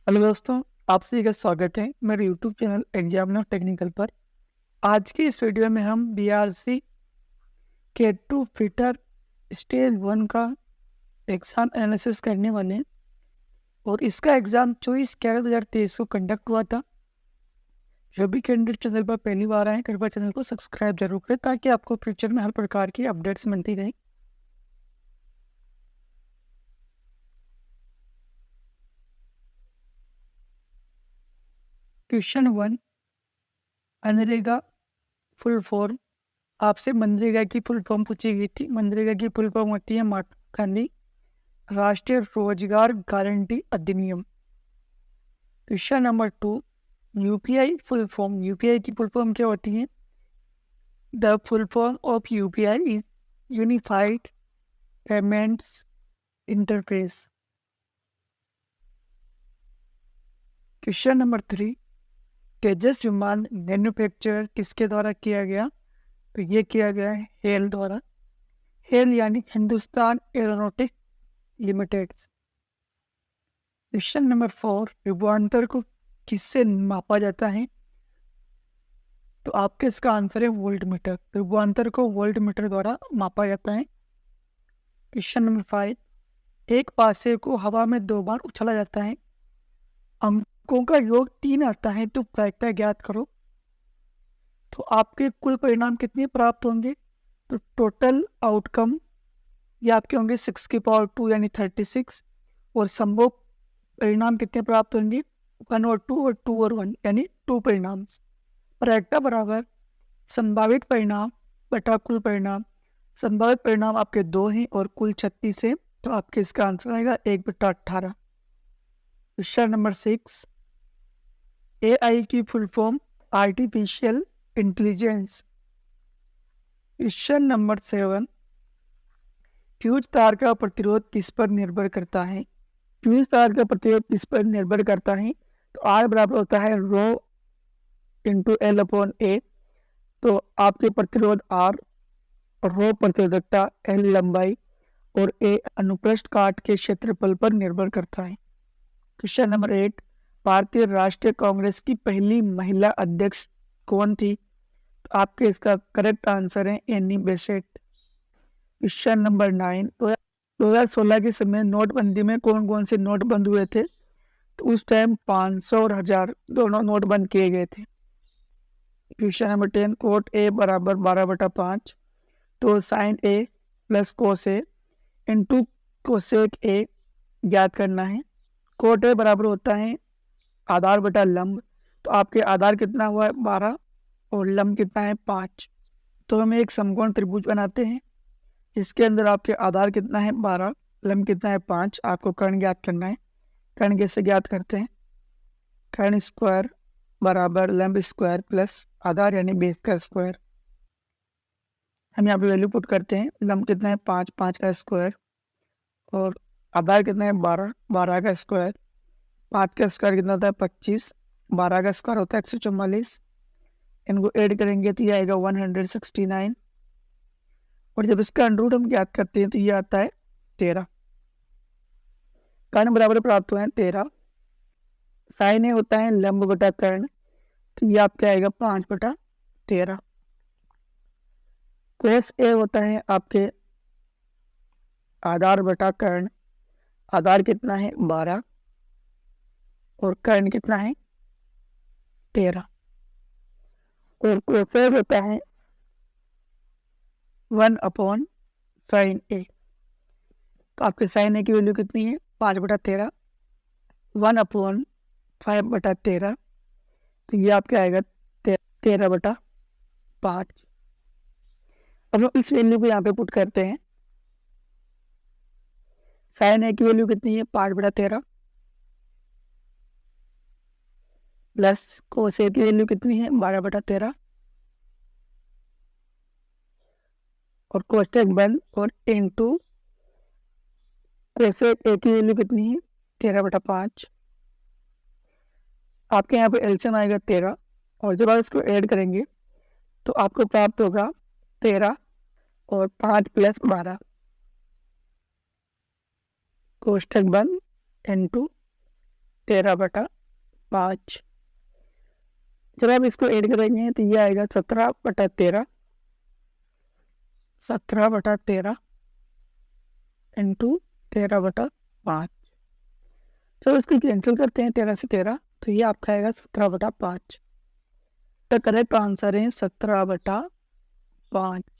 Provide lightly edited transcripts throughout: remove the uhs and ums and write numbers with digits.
Hello दोस्तों, आप सभी का स्वागत है मेरे यूट्यूब चैनल एग्जामिनर टेक्निकल पर। आज की इस वीडियो में हम बीआरसी के टू फिटर स्टेज 1 का एग्जाम एनालिसिस करने वाले हैं और इसका एग्जाम 24/11/2023 को कंडक्ट हुआ था। जो भी कैंडिडेट चैनल पर पहली बार आए कृपया चैनल को सब्सक्राइब जरूर करें ताकि आपको फ्यूचर में हर प्रकार की अपडेट्स मिलती रहें। Question 1, MNREGA full form. आपसे मनरेगा की फुल फॉर्म पूछी गई थी। मनरेगा की फुल फॉर्म होती है महात्मा गांधी राष्ट्रीय रोजगार गारंटी अधिनियम। Question number 2, UPI full form. UPI की फुल फॉर्म क्या होती है? The full form of UPI is unified payments interface. Question number 3, तेजस विमान मैन्युफैक्चर किसके द्वारा किया गया? तो ये किया गया है हेल द्वारा। हेल यानी Hindustan aeronautic limited. Question number 4, विभवांतर को किससे मापा जाता है? तो आपके इसका आंसर है वोल्ट मीटर। विभवांतर को वोल्ट मीटर द्वारा मापा जाता है। क्वेश्चन नंबर 5, एक पासे को हवा में 2 बार उछाला जाता है, अंकों का योग 3 आता है, तो प्रायिकता ज्ञात करो। तो आपके कुल परिणाम कितने प्राप्त होंगे? तो टोटल आउटकम ये आपके होंगे 6 की पावर 2 यानी 36, और संभव परिणाम कितने प्राप्त होंगे? 1 और 2 और 2 और 1 यानी 2 परिणाम। प्रायिकता बराबर संभावित परिणाम बटा कुल परिणाम। संभावित परिणाम आपके 2 हैं और कुल 36 है, तो आपके इसका आंसर आएगा 1/18। क्वेश्चन नंबर 6, एआई की full form artificial intelligence. Question number 7, fuse तार का प्रतिरोध किस पर निर्भर करता है? फ्यूज तार का प्रतिरोध किस पर निर्भर करता है? तो आर बराबर होता है रो इंटू एल अपॉन ए। तो आपके प्रतिरोध आर, रो प्रतिरोधकता, एल लंबाई और ए अनुप्रस्थ काट के क्षेत्रफल पर निर्भर करता है। क्वेश्चन नंबर 8, भारतीय राष्ट्रीय कांग्रेस की पहली महिला अध्यक्ष कौन थी? तो आपके इसका करेक्ट आंसर है एनी बेसेंट। क्वेश्चन नंबर 9, 2016 के समय नोटबंदी में कौन कौन से नोट बंद हुए थे? तो उस टाइम 500 और 1000 दोनों नोट बंद किए गए थे। क्वेश्चन नंबर 10, कोट ए बराबर 12/5, तो sine A plus cos A into cosec A ज्ञात करना है। कोट ए बराबर होता है आधार बटा लंब, तो आपके आधार कितना हुआ है 12 और लंब कितना है 5। तो हम एक समकोण त्रिभुज बनाते हैं इसके अंदर आपके आधार कितना है 12, लंब कितना है 5। आपको कर्ण ज्ञात करना है। कर्ण कैसे ज्ञात करते हैं? कर्ण स्क्वायर बराबर लंब स्क्वायर प्लस आधार यानी बेस का स्क्वायर। हम यहाँ पे वैल्यू पुट करते हैं। लंब कितना है 5, 5 का स्क्वायर, और आधार कितना है 12, 12 का स्क्वायर। 5 का स्क्वायर कितना होता है 25, 12 का स्क्वायर होता है 144। इनको ऐड करेंगे तो ये आएगा 169, और जब इसका अंडर रूट हम ज्ञात करते हैं तो ये आता है 13। कर्ण बराबर प्राप्त हुआ है 13। साइन ए होता है लंब बटा कर्ण, तो ये आपका आएगा 5/13। कोस ए होता है आपके आधार बटा कर्ण। आधार कितना है 12 और कर्ण कितना है 13। और कोसेक होता है 1/sin ए। तो आपके साइन ए की वैल्यू कितनी है 5/13, 1/5/13, तो ये आपका आएगा 13/5। अब हम इस वैल्यू को यहाँ पे पुट करते हैं। साइन ए की वैल्यू कितनी है 5/13 प्लस कोसेक की वैल्यू कितनी है 12/13, और कोष्टक बंद और इंटू कोसेक ए की वैल्यू कितनी है 13/5। आपके यहाँ पे एलसीएम आएगा 13, और जब आप इसको ऐड करेंगे तो आपको प्राप्त होगा 13 और 5 प्लस 12, कोष्टक बंद इंटू 13/5। जब आप इसको ऐड करेंगे तो ये आएगा 17/13, 17/13 इंटू 13/5। जब इसको कैंसिल करते हैं 13 से 13 तो ये आपका आएगा 17/5। तो करेक्ट आंसर है 17/5।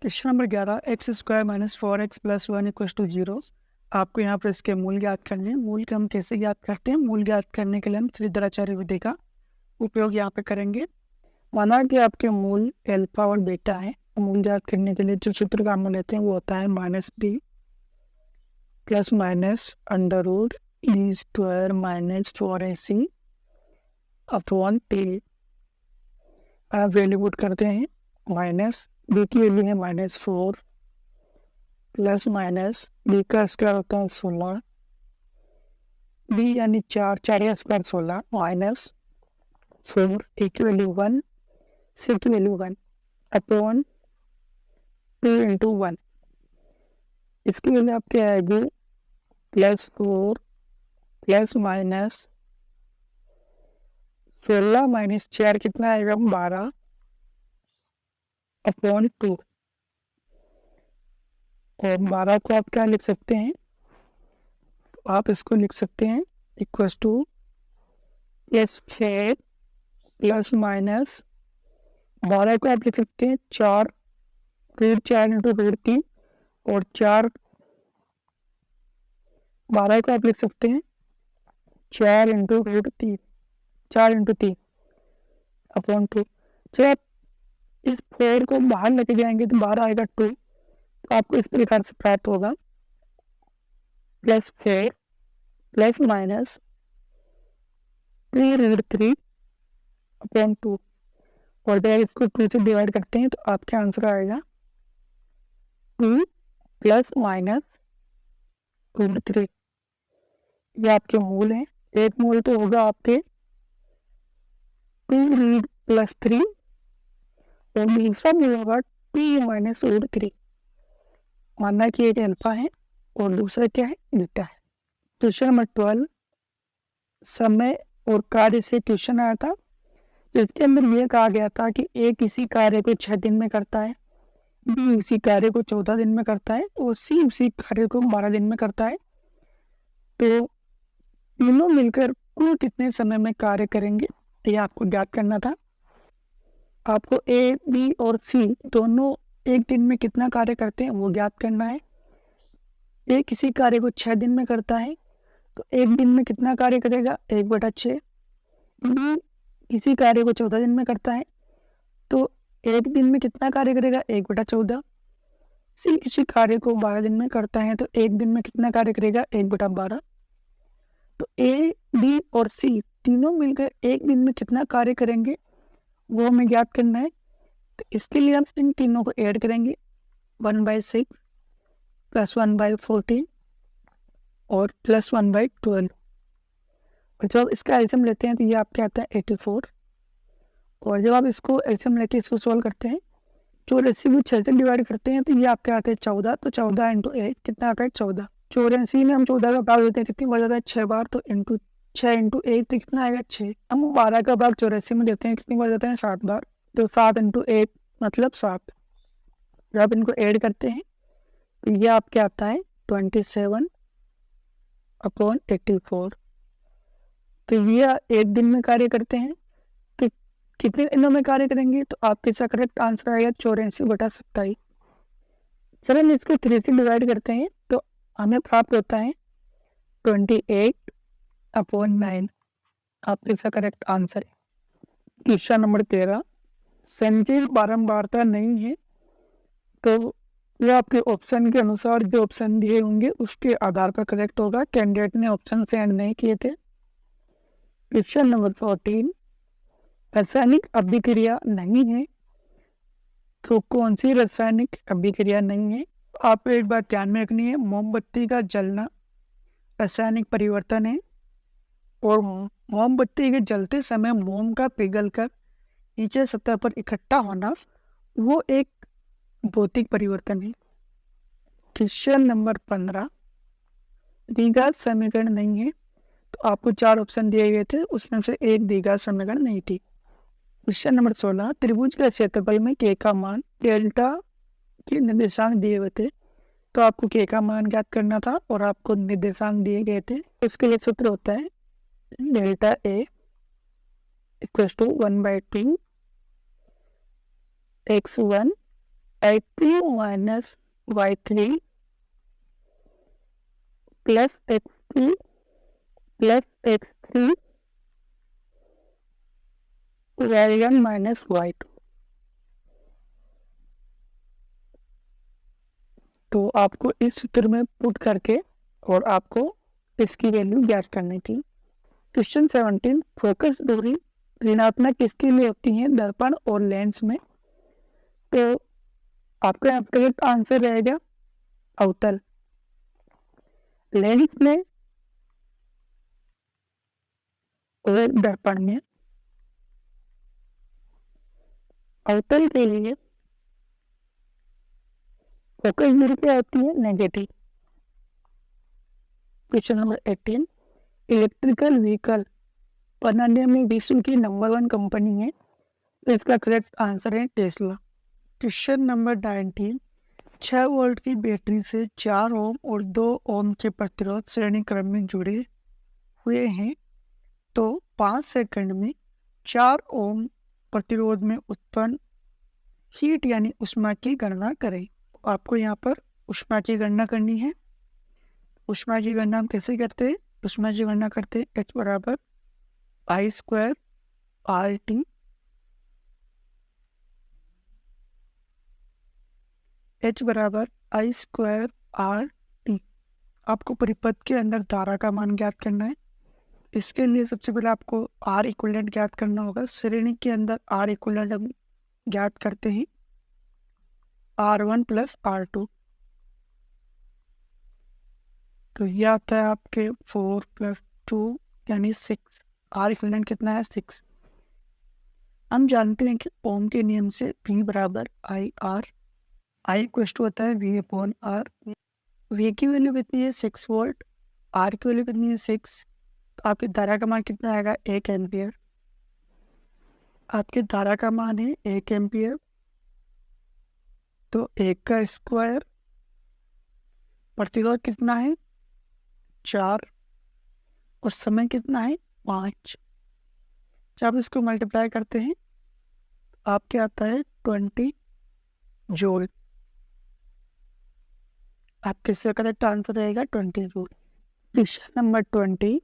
Question number 11, x² - 4x + 1 = 0। आपको यहाँ पर इसके मूल ज्ञात करने हैं। मूल का हम कैसे ज्ञात करते हैं? मूल ज्ञात करने के लिए हम त्रिदराचार्य विधि का उपयोग यहाँ पे करेंगे। माना कि आपके मूल अल्फा और बीटा है, मूल ज्ञात करने के लिए जो सूत्र काम में लेते हैं वो होता है -b + (√e² - 4ac) upon t। आप वैल्यू पुट करते हैं। माइनस b की वैल्यू है -4 प्लस माइनस b का स्क्वायर होता है 16, b यानी 4, 4 का स्क्वायर 16 माइनस 4, a की वैल्यू 1, c की वैल्यू 1 अपॉन 2 इंटू 1। इसकी वैल्यू आपकी आएगी +4 प्लस माइनस 16 माइनस 4 कितना आएगा? 12 अपॉन 2। और 12 को आप क्या लिख सकते हैं? तो आप इसको लिख सकते हैं इक्वल्स टू +6 प्लस माइनस 12 को आप लिख सकते हैं 4 √4 इंटू √3 और 4 12 को आप लिख सकते हैं 4 इंटू √3, 4 इंटू 3 अपॉन 2। जब आप इस 4 को बाहर लेके जाएंगे तो बाहर आएगा 2। तो आपको इस प्रकार से प्राप्त होगा +4 प्लस माइनस 3√3 अपॉन 2। और जब इसको 2 से डिवाइड करते हैं तो आपका आंसर आएगा 2 प्लस माइनस √3। ये आपके मूल हैं। एक मूल तो होगा आपके 2 + 3 और दूसरा मूल होगा 2 - √3। मानना कि एक अल्फा है और दूसरा क्या है? बीटा है। क्वेश्चन नंबर 12, समय और कार्य से क्वेश्चन आया था जिसके अंदर यह कहा गया था कि ए किसी कार्य को 6 दिन में करता है, बी उसी कार्य को 14 दिन में करता है और सी उसी कार्य को 12 दिन में करता है। तो तीनों मिलकर कुल कितने समय में कार्य करेंगे ये आपको ज्ञात करना था। आपको ए, बी और सी दोनों एक दिन में कितना कार्य करते हैं वो ज्ञात करना है। ए किसी कार्य को 6 दिन में करता है तो एक दिन में कितना कार्य करेगा? 1/6। बी किसी कार्य को 14 दिन में करता है तो एक दिन में कितना कार्य करेगा? 1/14। सी किसी कार्य को 12 दिन में करता है तो एक दिन में कितना कार्य करेगा? 1/12। तो ए, बी और सी तीनों मिलकर एक दिन में कितना कार्य करेंगे वो हमें ज्ञात करना है। तो इसके लिए हम इन तीनों को ऐड करेंगे 1/6 प्लस 1/14 और प्लस 1/12। और जब इसका एल्सियम लेते हैं तो ये आपके आता है 84। और जब आप इसको एल्सियम लेके इसको सोल्व करते हैं 84 को 6 से डिवाइड करते हैं तो ये आपके आते हैं 14। तो 14 इंटू 8 कितना आता है? 14। 84 में हम 14 का भाग देते हैं कितनी बार जाता है? 6 बार। तो इंटू 6 इंटू 8 तो कितना आएगा? 6। हम 12 का भाग 84 में देते हैं कितनी बार जाता है? 7 बार। तो 7 इंटू 8 मतलब 7। जब आप इनको ऐड करते हैं तो ये आपके आता है 27/84। तो ये एक दिन में कार्य करते हैं। तो कितने दिनों में कार्य करेंगे? तो आपके इसका करेक्ट आंसर आएगा 84/27। चलो हम इसको 3 से डिवाइड करते हैं तो हमें प्राप्त होता है 28/9। आपके इसका करेक्ट आंसर है। क्वेश्चन नंबर 13, संजीव बारंबारता नहीं है तो यह आपके ऑप्शन के अनुसार जो ऑप्शन दिए होंगे उसके आधार पर करेक्ट होगा। कैंडिडेट ने ऑप्शन से एंड नहीं किए थे। क्वेश्चन नंबर 14, रासायनिक अभिक्रिया नहीं है तो कौन सी रासायनिक अभिक्रिया नहीं है? आपको एक बात ध्यान में रखनी है, मोमबत्ती का जलना रासायनिक परिवर्तन है और मोमबत्ती के जलते समय मोम का पिघलकर नीचे सतह पर इकट्ठा होना वो एक भौतिक परिवर्तन है। क्वेश्चन नंबर 15, द्विघात समीकरण नहीं है तो आपको 4 ऑप्शन दिए गए थे, उसमें से एक दीर्घ समीकरण नहीं थी। क्वेश्चन नंबर 16, त्रिभुज के क्षेत्रफल में के का मान डेल्टा के निर्देशांक दिए हुए थे, तो आपको के का मान ज्ञात करना था और आपको निर्देशांक दिए गए थे। उसके लिए सूत्र होता है delta A equal to 1/2 x1 y2 minus y3 plus x2 plus x3 y1 minus y2। तो आपको इस सूत्र में पुट करके और आपको इसकी वैल्यू ज्ञात करनी थी। क्वेश्चन 17, फोकस दूरी ऋणात्मक किसके लिए होती है, दर्पण और लेंस में। तो आपका करेक्ट आंसर रहेगा अवतल। लेंस में और दर्पण में। अवतल के लिए फोकस दूरी क्या होती है, negative. Question number 18, electrical vehicle बनाने में विश्व की नंबर 1 कंपनी है, तो इसका करेक्ट आंसर है टेस्ला। क्वेश्चन नंबर 19, 6 वोल्ट की बैटरी से 4 ओम और 2 ओम के प्रतिरोध श्रेणी क्रम में जुड़े हुए हैं, तो 5 सेकंड में 4 ओम प्रतिरोध में उत्पन्न हीट यानी ऊष्मा की गणना करें। आपको यहाँ पर ऊष्मा की गणना करनी है। ऊष्मा की गणना हम कैसे करते हैं, ऊष्मा की गणना करते हैं H बराबर I² RT H बराबर I² RT। आपको परिपथ के अंदर धारा का मान ज्ञात करना है। इसके लिए सबसे पहले आपको R इक्विवेलेंट ज्ञात करना होगा। श्रेणी के अंदर R इक्विवेलेंट हम ज्ञात करते हैं R1 प्लस R2, तो ये आता है आपके 4 + 2 यानी 6। R इक्विवेलेंट कितना है, 6। हम जानते हैं कि ओम के नियम से V बराबर IR, I इक्वल टू होता है V/R। V की वैल्यू कितनी है, 6 वोल्ट। R की वैल्यू कितनी है, 6। तो आपकी धारा का मान कितना आएगा, 1 एम्पियर। आपकी धारा का मान है 1 एम्पियर, तो 1 का स्क्वायर। प्रतिरोध कितना है, 4, और समय कितना है, 5। जब इसको मल्टीप्लाई करते हैं आपके आता है 20 जूल। आपके इसका करेक्ट आंसर रहेगा 20 जूल। क्वेश्चन नंबर 20,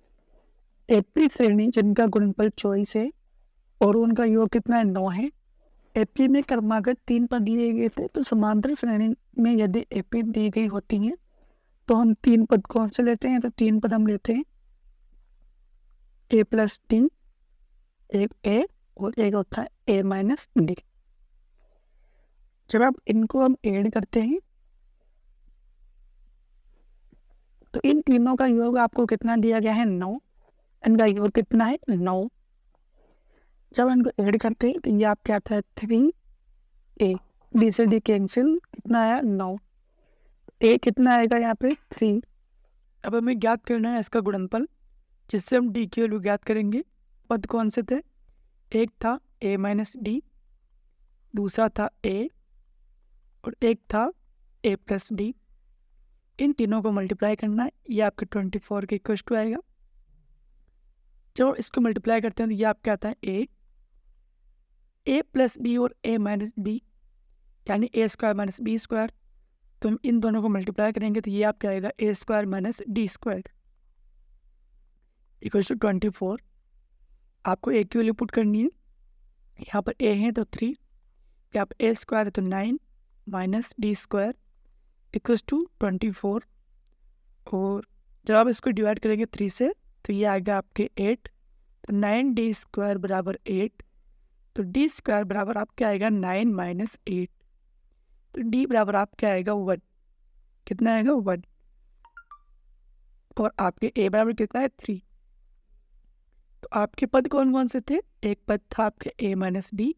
एपी श्रेणी जिनका गुणनफल 24 है और उनका योग कितना है, 9 है। एपी में क्रमागत 3 पद दिए गए थे, तो समांतर श्रेणी में यदि एपी दी गई होती है तो हम 3 पद कौन से लेते हैं, तो 3 पद हम लेते हैं A + D, एक A और एक होता है A - D। जब आप इनको हम ऐड करते हैं तो इन तीनों का योग आपको कितना दिया गया है, 9। इनका योग कितना है, 9। जब इनको ऐड करते हैं तो ये आपके आता है 3A। D से D कैंसिल, कितना आया, 9। A कितना आएगा यहाँ पे, 3। अब हमें ज्ञात करना है इसका गुणनफल, जिससे हम D की वैल्यू ज्ञात करेंगे। पद कौन से थे, एक था A - D, दूसरा था A और एक था A + D। इन तीनों को मल्टीप्लाई करना है, ये आपके 24 के इक्वल टू आएगा। जब इसको मल्टीप्लाई करते हैं तो ये आपके आता है A + B और A - B यानी A² - B²। तो हम इन दोनों को मल्टीप्लाई करेंगे तो ये आपका आएगा A² - D² इक्वल टू 24। आपको A की वैल्यू पुट करनी है। यहाँ पर A है तो 3, यहाँ पर A² है तो 9 माइनस D² इक्वल टू 24। और जब आप इसको डिवाइड करेंगे 3 से तो ये आएगा आपके 8। तो 9D² बराबर 8, तो D² बराबर आपके आएगा 9 - 8। तो D बराबर आपके आएगा 1। कितना आएगा, 1। और आपके A बराबर कितना है, 3। तो आपके पद कौन कौन से थे, एक पद था आपके A - D,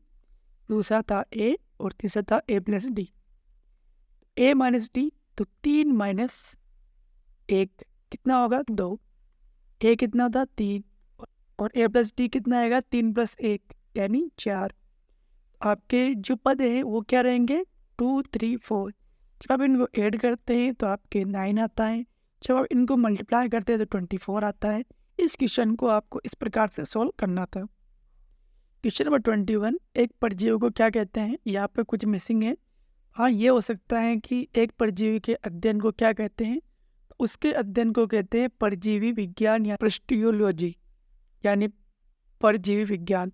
दूसरा था A और तीसरा था A + D। A - D तो 3 - 1 कितना होगा, 2। ए कितना था 3, और ए प्लस डी कितना आएगा 3 + 1 यानी 4। आपके जो पद हैं वो क्या रहेंगे 2, 3, 4। जब आप इनको ऐड करते हैं तो आपके 9 आता है, जब आप इनको मल्टीप्लाई करते हैं तो 24 आता है। इस क्वेश्चन को आपको इस प्रकार से सॉल्व करना था। क्वेश्चन नंबर 21, एक परजीवी को क्या कहते हैं? यहाँ पे कुछ मिसिंग है। हाँ, ये हो सकता है कि एक परजीवी के अध्ययन को क्या कहते हैं? उसके अध्ययन को कहते हैं परजीवी विज्ञान या प्रेस्टियोलॉजी, यानी परजीवी विज्ञान।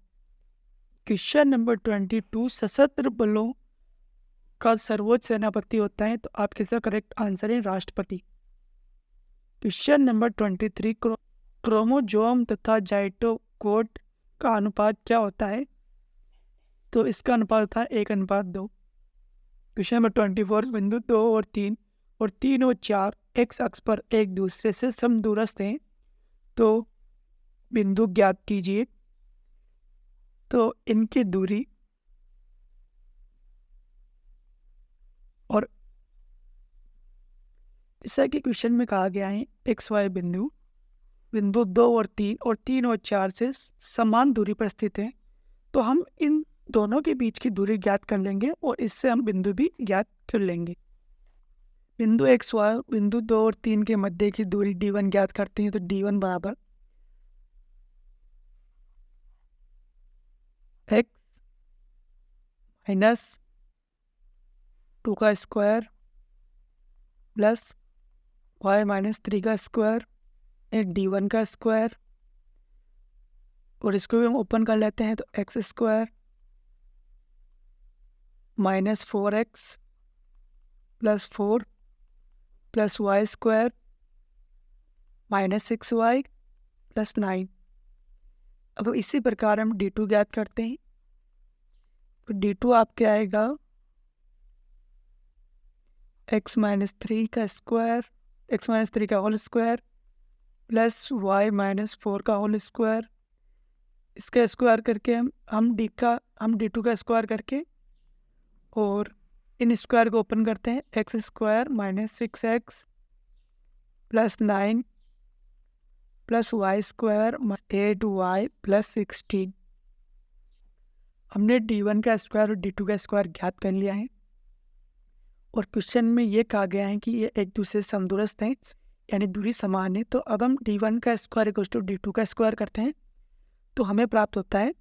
क्वेश्चन नंबर 22, सशस्त्र बलों का सर्वोच्च सेनापति होता है, तो आपके इसका करेक्ट आंसर है राष्ट्रपति। क्वेश्चन नंबर 23, क्रोमोजोम तथा जाइटोकोट का अनुपात क्या होता है? तो इसका अनुपात होता है 1:2। क्वेश्चन नंबर 24, बिंदु 2 और 3 और 4 एक्स अक्ष पर एक दूसरे से समदूरस्थ हैं, तो बिंदु ज्ञात कीजिए। तो इनकी दूरी और जैसा कि क्वेश्चन में कहा गया है एक्स वाई बिंदु 2 और 3 और 4 से समान दूरी पर स्थित है, तो हम इन दोनों के बीच की दूरी ज्ञात कर लेंगे और इससे हम बिंदु भी ज्ञात कर लेंगे। बिंदु एक्स वाई बिंदु 2 और 3 के मध्य की दूरी d1 ज्ञात करते हैं, तो d1 बराबर x - 2 का स्क्वायर प्लस y - 3 का स्क्वायर d1 का स्क्वायर, और इसको भी हम ओपन कर लेते हैं, तो x square -4x + 4 + y square -6y + 9। अब इसी प्रकार हम d2 ज्ञात करते हैं, तो d2 आपके आएगा x - 3 का स्क्वायर x - 3 का होल स्क्वायर प्लस y - 4 का होल स्क्वायर। इसका स्क्वायर करके हम d2 का स्क्वायर करके और इन स्क्वायर को ओपन करते हैं, x square -6x + 9 + y square 8y + 16। हमने d1 का स्क्वायर और d2 का स्क्वायर ज्ञात कर लिया है, और क्वेश्चन में ये कहा गया है कि ये एक दूसरे से समदूरस्थ हैं, यानी दूरी समान है। तो अब हम d1 का स्क्वायर = d2 का स्क्वायर करते हैं, तो हमें प्राप्त होता है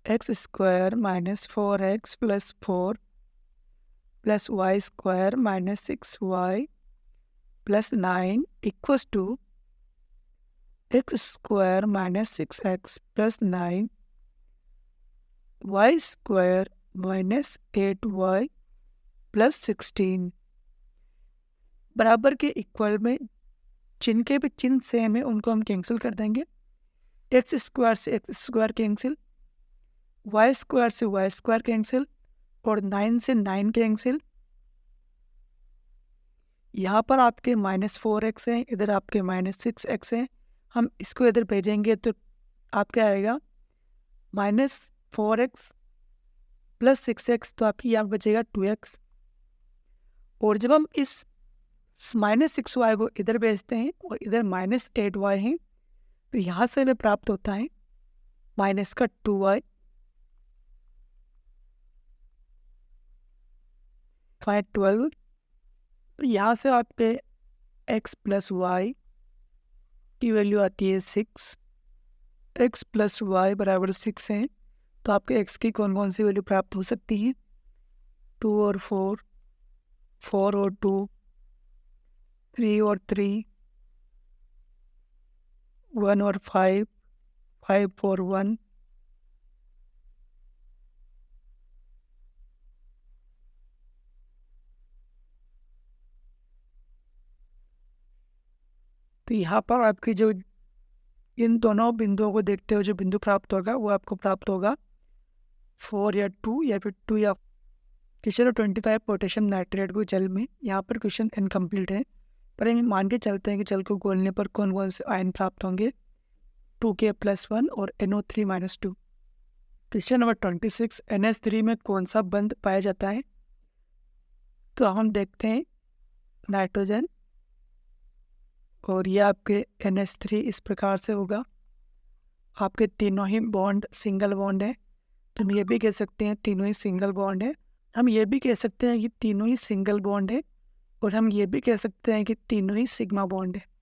x square -4x + 4 + y square -6y + 9 = x square -6x + 9 y square -8y + 16 बराबर के इक्वल में जिनके भी चिन्ह सेम है उनको हम कैंसिल कर देंगे। एक्स स्क्वायर से X square cancel, Y square से वाई स्क्वायर कैंसिल और 9 से 9 कैंसिल। यहाँ पर आपके -4x हैं, इधर आपके -6x हैं। हम इसको इधर भेजेंगे तो आपका आएगा -4x + 6x, तो आपकी यहाँ बचेगा 2x। और जब हम इस -6y को इधर भेजते हैं और इधर -8y है, तो यहाँ से हमें प्राप्त होता है -2y 12। तो यहाँ से आपके x + y की वैल्यू आती है 6। x + y = 6 है, तो आपके x की कौन कौन सी वैल्यू प्राप्त हो सकती है? 2 और 4, 4 और 2, 3 और 3, 1 और 5, 5 और 1। तो यहाँ पर आपकी जो इन दोनों बिंदुओं को देखते हुए जो बिंदु प्राप्त होगा वो आपको प्राप्त होगा 4 या 2 या फिर 2 या। क्वेश्चन 25, पोटेशियम नाइट्रेट को जल में, यहाँ पर क्वेश्चन इनकम्प्लीट है, पर हम मान के चलते हैं कि जल को घोलने पर कौन कौन से आयन प्राप्त होंगे, 2K+1 और NO3 - 2। क्वेश्चन नंबर 26, NH3 में कौन सा बंध पाया जाता है? तो हम देखते हैं नाइट्रोजन, और ये आपके NH3 इस प्रकार से होगा। आपके तीनों ही बॉन्ड सिंगल बॉन्ड है, तो हम ये भी कह सकते हैं तीनों ही सिंगल बॉन्ड है। हम ये भी कह सकते हैं कि तीनों ही सिंगल बॉन्ड है, और हम ये भी कह सकते हैं कि तीनों ही सिग्मा बॉन्ड है।